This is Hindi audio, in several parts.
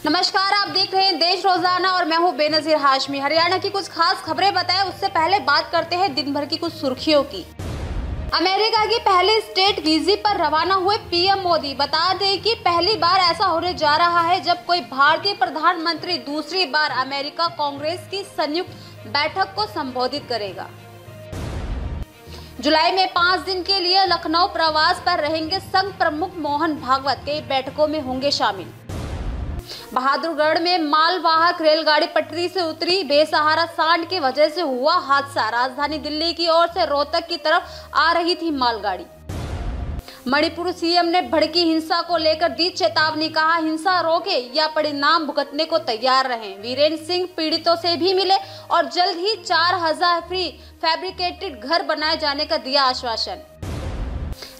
नमस्कार, आप देख रहे हैं देश रोजाना और मैं हूं बेनजीर हाशमी। हरियाणा की कुछ खास खबरें बताएं उससे पहले बात करते हैं दिन भर की कुछ सुर्खियों की। अमेरिका की पहले स्टेट विजिट पर रवाना हुए पीएम मोदी। बता दें कि पहली बार ऐसा होने जा रहा है जब कोई भारतीय प्रधानमंत्री दूसरी बार अमेरिका कांग्रेस की संयुक्त बैठक को संबोधित करेगा। जुलाई में 5 दिन के लिए लखनऊ प्रवास पर रहेंगे संघ प्रमुख मोहन भागवत। कई बैठकों में होंगे शामिल। बहादुरगढ़ में मालवाहक रेलगाड़ी पटरी से उतरी, बेसहारा सांड की वजह से हुआ हादसा। राजधानी दिल्ली की ओर से रोहतक की तरफ आ रही थी मालगाड़ी। मणिपुर सीएम ने भड़की हिंसा को लेकर दी चेतावनी। कहा, हिंसा रोके या परिणाम भुगतने को तैयार रहें। वीरेंद्र सिंह पीड़ितों से भी मिले और जल्द ही 4000 फ्री फैब्रिकेटेड घर बनाए जाने का दिया आश्वासन।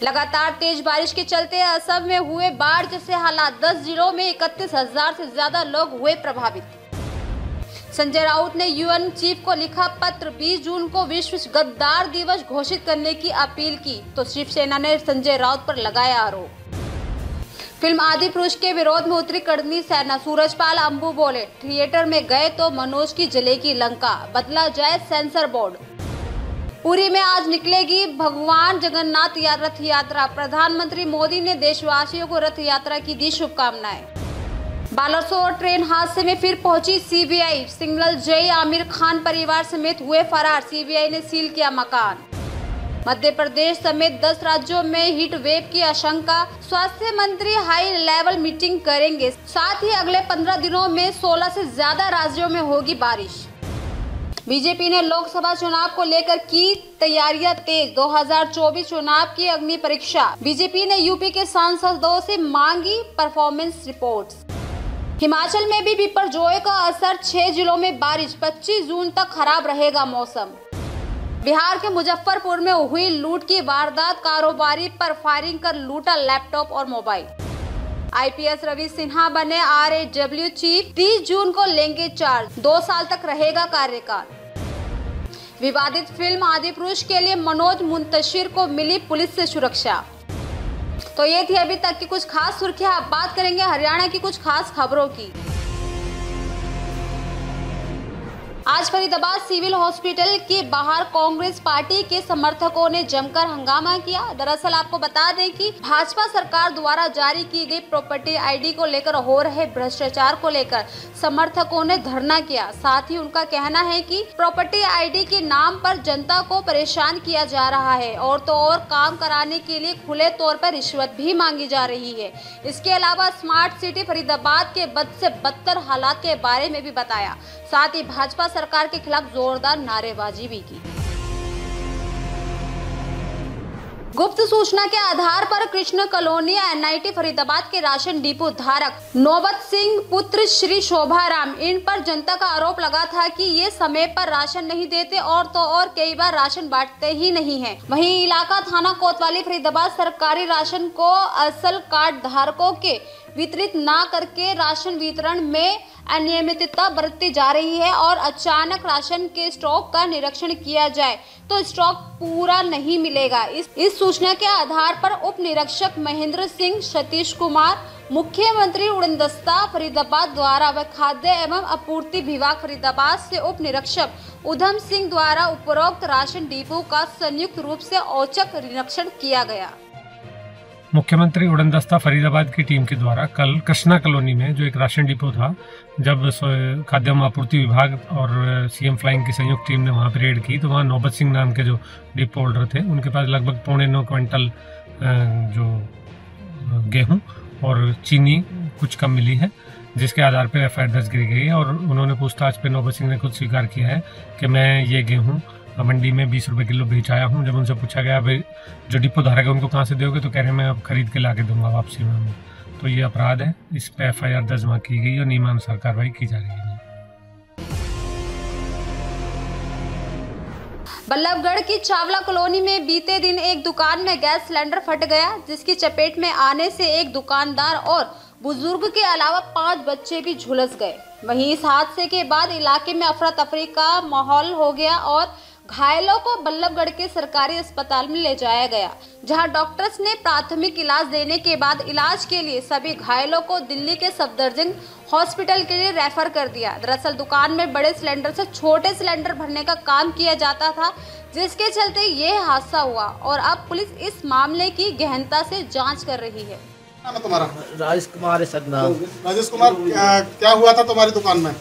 लगातार तेज बारिश के चलते असम में हुए बाढ़ जैसे हालात। 10 जिलों में 31,000 से ज्यादा लोग हुए प्रभावित। संजय राउत ने यूएन चीफ को लिखा पत्र। 20 जून को विश्व गद्दार दिवस घोषित करने की अपील की तो शिवसेना ने संजय राउत पर लगाया आरोप। फिल्म आदिपुरुष के विरोध में उतरी कर्णी सेना। सूरजपाल अंबू बोले, थिएटर में गए तो मनोज की जलेगी लंका, बदला जाए सेंसर बोर्ड। पुरी में आज निकलेगी भगवान जगन्नाथ रथ यात्रा। प्रधानमंत्री मोदी ने देशवासियों को रथ यात्रा की दी शुभकामनाएं। बालासोर ट्रेन हादसे में फिर पहुंची सीबीआई। सिंगल जय आमिर खान परिवार समेत हुए फरार। सीबीआई ने सील किया मकान। मध्य प्रदेश समेत 10 राज्यों में हीट वेव की आशंका। स्वास्थ्य मंत्री हाई लेवल मीटिंग करेंगे। साथ ही अगले 15 दिनों में 16 से ज्यादा राज्यों में होगी बारिश। बीजेपी ने लोकसभा चुनाव को लेकर की तैयारियां तेज। 2024 चुनाव की अग्नि परीक्षा। बीजेपी ने यूपी के सांसदों से मांगी परफॉर्मेंस रिपोर्ट्स। हिमाचल में भी बिपरजॉय का असर। 6 जिलों में बारिश। 25 जून तक खराब रहेगा मौसम। बिहार के मुजफ्फरपुर में हुई लूट की वारदात। कारोबारी पर फायरिंग कर लूटा लैपटॉप और मोबाइल। आईपीएस रवि सिन्हा बने आरएडब्ल्यू चीफ। 30 जून को लेंगे चार्ज। 2 साल तक रहेगा कार्यकाल। विवादित फिल्म आदिपुरुष के लिए मनोज मुंतशिर को मिली पुलिस से सुरक्षा। तो ये थी अभी तक की कुछ खास सुर्खियां। अब बात करेंगे हरियाणा की कुछ खास खबरों की। आज फरीदाबाद सिविल हॉस्पिटल के बाहर कांग्रेस पार्टी के समर्थकों ने जमकर हंगामा किया। दरअसल आपको बता दें कि भाजपा सरकार द्वारा जारी की गई प्रॉपर्टी आईडी को लेकर हो रहे भ्रष्टाचार को लेकर समर्थकों ने धरना किया। साथ ही उनका कहना है कि प्रॉपर्टी आईडी के नाम पर जनता को परेशान किया जा रहा है और तो और काम कराने के लिए खुले तौर पर रिश्वत भी मांगी जा रही है। इसके अलावा स्मार्ट सिटी फरीदाबाद के बद से बदतर हालात के बारे में भी बताया। साथ ही भाजपा सरकार के खिलाफ जोरदार नारेबाजी भी की। गुप्त सूचना के आधार पर कृष्ण कॉलोनी एनआईटी फरीदाबाद के राशन डिपो धारक नौबत सिंह पुत्र श्री शोभाराम, इन पर जनता का आरोप लगा था कि ये समय पर राशन नहीं देते और तो और कई बार राशन बांटते ही नहीं हैं। वहीं इलाका थाना कोतवाली फरीदाबाद सरकारी राशन को असल कार्ड धारकों के वितरित न करके राशन वितरण में अनियमितता बरती जा रही है और अचानक राशन के स्टॉक का निरीक्षण किया जाए तो स्टॉक पूरा नहीं मिलेगा। इस सूचना के आधार पर उप निरीक्षक महेंद्र सिंह, सतीश कुमार, मुख्यमंत्री उड़नदस्ता फरीदाबाद द्वारा व खाद्य एवं आपूर्ति विभाग फरीदाबाद से उप निरीक्षक उधम सिंह द्वारा उपरोक्त राशन डिपो का संयुक्त रूप से औचक निरीक्षण किया गया। मुख्यमंत्री उड़नदस्ता फरीदाबाद की टीम के द्वारा कल कृष्णा कॉलोनी में जो एक राशन डिपो था, जब खाद्य एवं आपूर्ति विभाग और सीएम फ्लाइंग की संयुक्त टीम ने वहां पर रेड की तो वहां नौबत सिंह नाम के जो डिपो होल्डर थे उनके पास लगभग 9.25 क्विंटल जो गेहूं और चीनी कुछ कम मिली है, जिसके आधार पर एफआईआर दर्ज की गई है। और उन्होंने पूछताछ पे नौबत सिंह ने खुद स्वीकार किया है कि मैं ये गेहूँ मंडी में 20 रुपए किलो बेच आया हूँ। जब उनसे पूछा गया भाई जो डिपो धारक है उनको कहाँ से दोगे, तो कह रहे हैं मैं अब खरीद के ला के दूंगा वापसी में। तो ये अपराध है, इस पे एफआईआर दर्ज की गई और नियमानुसार कार्रवाई की जा रही है। बल्लभगढ़ की चावला कॉलोनी में बीते दिन एक दुकान में गैस सिलेंडर फट गया, जिसकी चपेट में आने से एक दुकानदार और बुजुर्ग के अलावा 5 बच्चे भी झुलस गए। वहीं इस हादसे के बाद इलाके में अफरा तफरी का माहौल हो गया और घायलों को बल्लभगढ़ के सरकारी अस्पताल में ले जाया गया, जहां डॉक्टर्स ने प्राथमिक इलाज देने के बाद इलाज के लिए सभी घायलों को दिल्ली के सफदरजंग हॉस्पिटल के लिए रेफर कर दिया। दरअसल दुकान में बड़े सिलेंडर से छोटे सिलेंडर भरने का काम किया जाता था, जिसके चलते ये हादसा हुआ और अब पुलिस इस मामले की गहनता से जाँच कर रही है। तुम्हारा राजेश कुमार है सदना। राजेश कुमार, क्या हुआ था तुम्हारी दुकान में?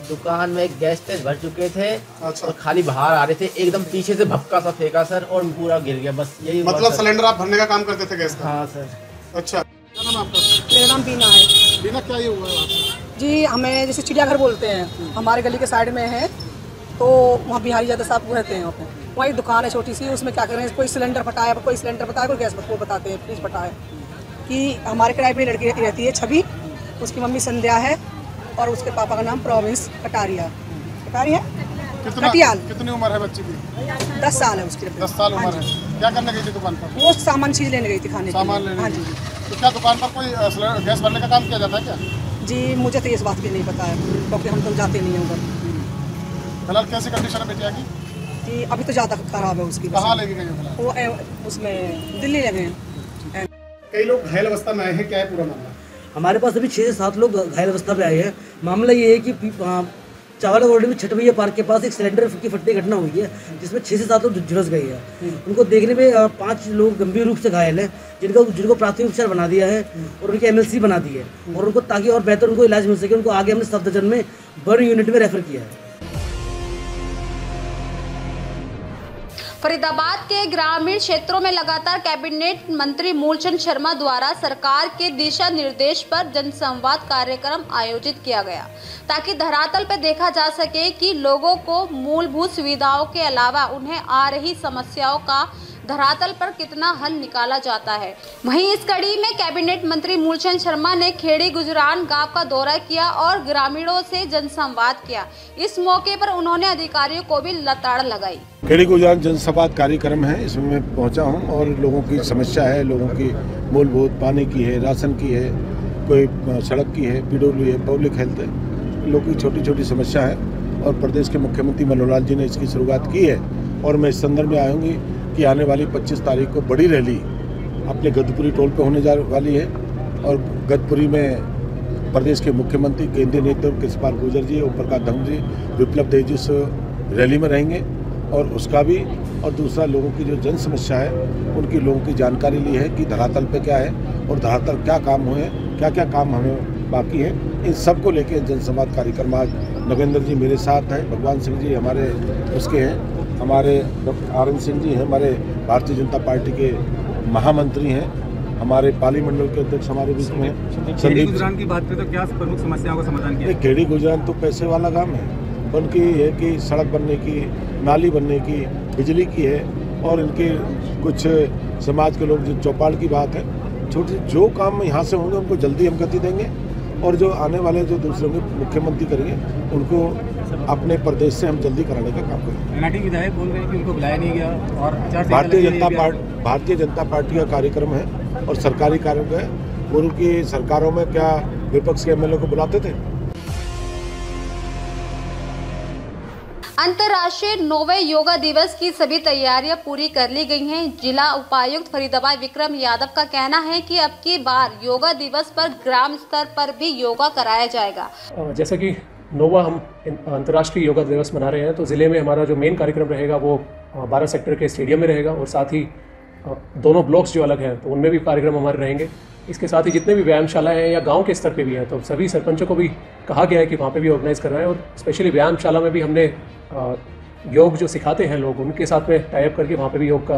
दुकान में गैस तेज भर चुके थे। अच्छा। और खाली बाहर आ रहे थे, एकदम पीछे से भपका सा फेंका सर और पूरा गिर गया, बस यही। मतलब सिलेंडर आप भरने का काम करते थे गैस का? हाँ सर। अच्छा, क्या नाम आपका? मेरा नाम बीना है। बीना, क्या ये हुआ है जी, हमें जैसे चिड़ियाघर बोलते हैं, हमारे गली के साइड में है, तो वहाँ बिहारी ज़्यादा साहब रहते हैं। वहाँ पे वहीं दुकान है छोटी सी, उसमें क्या कर रहे हैं, कोई सिलेंडर फटाया, कोई सिलेंडर बताया, कोई गैस वो बताते हैं, फ्रिज फटाया। कि हमारे किराए पर लड़की रहती है छवि, उसकी मम्मी संध्या है और उसके पापा का नाम प्रोविंस कटारिया कटियाल। कितनी उम्र है बच्ची की? 10 साल है उसकी। 10 साल उम्र है। क्या करने गई थी दुकान पर? वो सामान चीज़ लेने गई थी, खाने सामान लेने। हाँ जी। तो क्या दुकान पर कोई गैस भरने का काम किया जाता है क्या? जी, मुझे तो इस बात की नहीं पता है, क्योंकि हम तो जाते नहीं हैं उधर। फिलहाल कैसी कंडीशन है बेटिया की? जी, अभी तो ज़्यादा खराब है उसकी। कहाँ लेके गई हो? वो उसमें दिल्ली लगे हैं। कई लोग घायल अवस्था में आए हैं, क्या है पूरा मामला? हमारे पास अभी 6 से 7 लोग घायल अवस्था पे आए हैं। मामला ये है कि चावला रोड में छठवैया पार्क के पास एक सिलेंडर की फटने की घटना हुई है, जिसमें 6 से 7 लोग झुलस गए हैं। उनको देखने में 5 लोग गंभीर रूप से घायल हैं, जिनको प्राथमिक उपचार बना दिया है और उनकी MLC बना दी है, और उनको ताकि और बेहतर उनको इलाज मिल सके, उनको आगे हमने सफदरजंग में बर्न यूनिट में रेफर किया है। फरीदाबाद के ग्रामीण क्षेत्रों में लगातार कैबिनेट मंत्री मूलचंद शर्मा द्वारा सरकार के दिशा निर्देश पर जनसंवाद कार्यक्रम आयोजित किया गया, ताकि धरातल पर देखा जा सके कि लोगों को मूलभूत सुविधाओं के अलावा उन्हें आ रही समस्याओं का धरातल पर कितना हल निकाला जाता है। वहीं इस कड़ी में कैबिनेट मंत्री मूलचंद शर्मा ने खेड़ी गुजरान गांव का दौरा किया और ग्रामीणों से जनसंवाद किया। इस मौके पर उन्होंने अधिकारियों को भी लताड़ लगाई। खेड़ी गुजरान जनसंवाद कार्यक्रम है, इसमें मैं पहुंचा हूं और लोगों की समस्या है, लोगों की मूलभूत पानी की है, राशन की है, कोई सड़क की है, PW है, पब्लिक हेल्थ है, लोगों की छोटी छोटी समस्या है। और प्रदेश के मुख्यमंत्री मनोहर लाल जी ने इसकी शुरुआत की है और मैं इस संदर्भ में आऊँगी कि आने वाली 25 तारीख को बड़ी रैली अपने गदपुरी टोल पे होने जा वाली है। और गदपुरी में प्रदेश के मुख्यमंत्री, केंद्रीय नेतृत्व कृष्णपाल गुर्जर जी, ओम प्रकाश धनखड़ जी, विप्लव देव जी उस रैली में रहेंगे और उसका भी, और दूसरा लोगों की जो जन समस्या है उनकी लोगों की जानकारी ली है कि धरातल पे क्या है और धरातल क्या काम हुए, क्या क्या काम हमें बाकी है। इन सब को लेकर जनसंवाद कार्यक्रम आज नगेंद्र जी मेरे साथ हैं, भगवान सिंह जी हमारे उसके हैं, हमारे डॉक्टर RN सिंह जी हैं, हमारे भारतीय जनता पार्टी के महामंत्री हैं, हमारे पाली मंडल के अध्यक्ष हमारे बीच में हैं। खेड़ी गुजरान की बात करें तो क्या प्रमुख समस्याओं का समाधान किया? खेड़ी गुजरान तो पैसे वाला काम है, उनकी है कि सड़क बनने की, नाली बनने की, बिजली की है, और इनके कुछ समाज के लोग जो चौपाल की बात है, छोटे जो काम यहाँ से होंगे उनको जल्दी हम गति देंगे, और जो आने वाले जो दूसरे मुख्यमंत्री करेंगे उनको अपने प्रदेश से हम जल्दी कराने का काम करेंगे। NIT विधायक बोल रहे हैं कि उनको बुलाया नहीं गया और भारतीय जनता पार्टी का कार्यक्रम है और सरकारी कार्यक्रम है। पूर्व की सरकारों में क्या विपक्ष के MLA को बुलाते थे? अंतर्राष्ट्रीय 9वें योगा दिवस की सभी तैयारियां पूरी कर ली गई हैं। जिला उपायुक्त फरीदाबाद विक्रम यादव का कहना है कि अब की बार योगा दिवस पर ग्राम स्तर पर भी योगा कराया जाएगा। जैसा कि 9वां हम अंतर्राष्ट्रीय योगा दिवस मना रहे हैं, तो ज़िले में हमारा जो मेन कार्यक्रम रहेगा वो 12 सेक्टर के स्टेडियम में रहेगा, और साथ ही दोनों ब्लॉक्स जो अलग हैं तो उनमें भी कार्यक्रम हमारे रहेंगे। इसके साथ ही जितने भी व्यायामशाला हैं या गांव के स्तर पे भी हैं, तो सभी सरपंचों को भी कहा गया है कि वहाँ पे भी ऑर्गेनाइज़ करवाएं, और स्पेशली व्यायामशाला में भी हमने योग जो सिखाते हैं लोग, उनके साथ में टाइप करके वहाँ पे भी योग का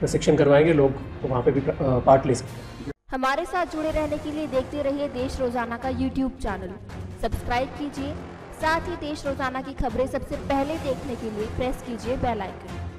प्रशिक्षण करवाएंगे, लोग तो वहाँ पे भी पार्ट ले सकते हैं। हमारे साथ जुड़े रहने के लिए देखते रहिए देश रोजाना का YouTube चैनल, सब्सक्राइब कीजिए। साथ ही देश रोजाना की खबरें सबसे पहले देखने के लिए प्रेस कीजिए बेल आइकन।